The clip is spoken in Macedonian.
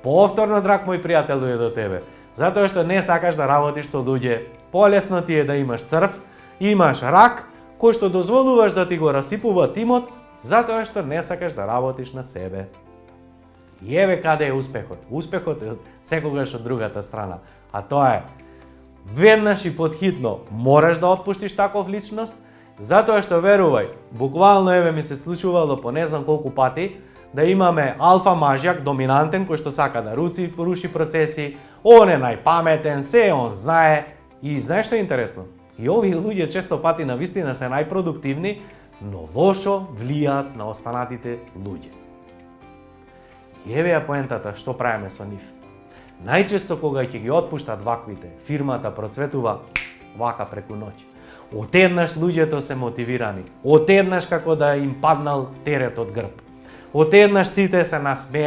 повторно, драг мој пријател, дојде до тебе. Затоа што не сакаш да работиш со луѓе. Полесно ти е да имаш црв, имаш рак, кој што дозволуваш да ти го расипува тимот, затоа што не сакаш да работиш на себе. И еве каде е успехот. Успехот е секогаш од другата страна. А тоа е, веднаш и подхитно мораш да отпуштиш таков личност, затоа што верувај, буквално еве ми се случувало по не знам колку пати, да имаме алфа мажјак, доминантен, кој што сака да руши процеси, он е најпаметен, се он знае. И знаеш што е интересно? И овие луѓе често пати на вистина се најпродуктивни, но лошо влијаат на останатите луѓе. И еве ја поентата што правиме со нив. Најчесто кога ќе ги отпуштат ваквите, фирмата процветува вака преку ноќ. Отеднаш луѓето се мотивирани, отеднаш како да им паднал терет од грб. Отеднаш сите се насмеани.